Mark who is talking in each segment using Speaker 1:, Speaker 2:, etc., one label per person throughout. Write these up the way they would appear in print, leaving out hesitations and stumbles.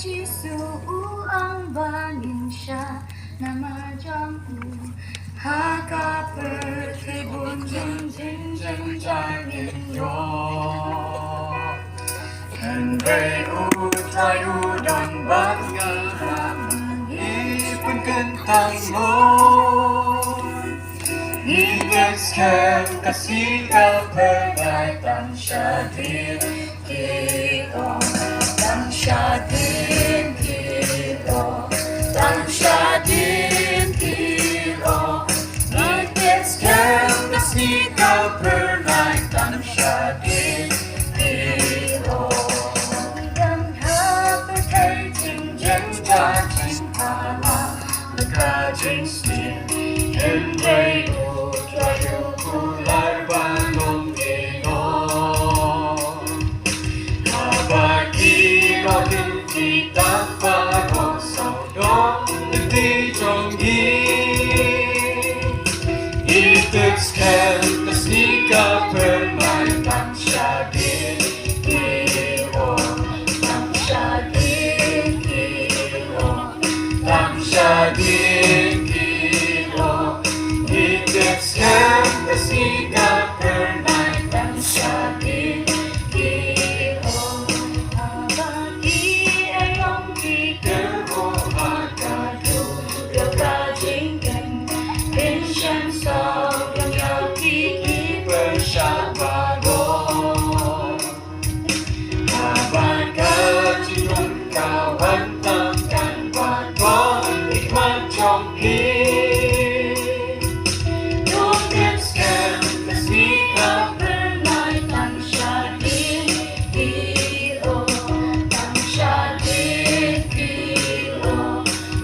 Speaker 1: Jisu ang banin siya na majampu haka pertibun jeng jeng jeng janin yo Henry utay udang bagay mangipin kentang mo Ibeskan kasih kapernai Tang Shdien kita Tang Shdien kita Tang Shdien kita Ibeskan kasih kapernai Tang Shdien kita Dan hapetai jing jeng jing pala Leka jing Shdien Henry kulay balong ino Habagi bagin kita paro saudong hindi jonggi Itexken kasnika permai Tang Shdien kiro Tang Shdien kiro Tang Shdien kiro Itexken kasika permai Tang Shdien kiro Habagi ayong kikero hakado Gagajingken Pinsyan sa yang kiki bersabaro Habagajinong kawan tangkan bago Ikmat jongki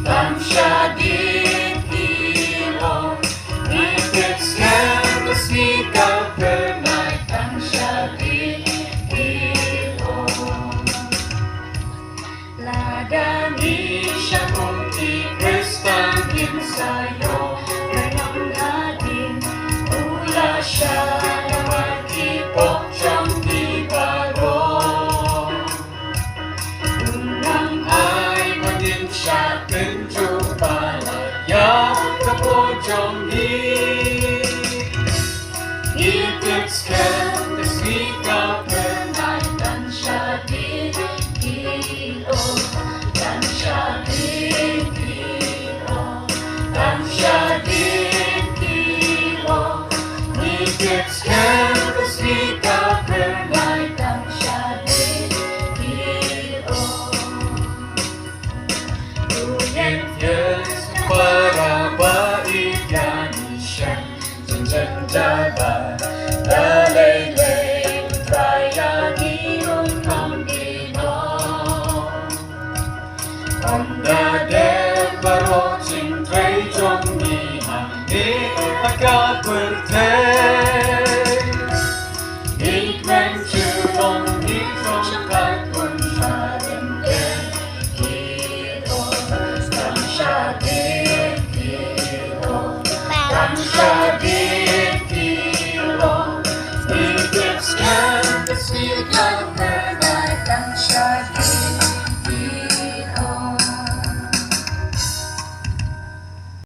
Speaker 1: Tang Shdien kiro Itexken kasika permai Tang Shdien kiro Ladani siya kung iprestangin sa'yo Ngayong natin ula siya na magkipok siyang ibaro Unang ay maging siya Itexken kasika permai Tang Shdien kiro Tang Shdien kiro Tang Shdien kiro Itexken kasika permai Tang Shdien kiro Uyen yes para baikan siya Jaba lalay raya giron kambino Onda de baro ching tray jong ni handi akaperte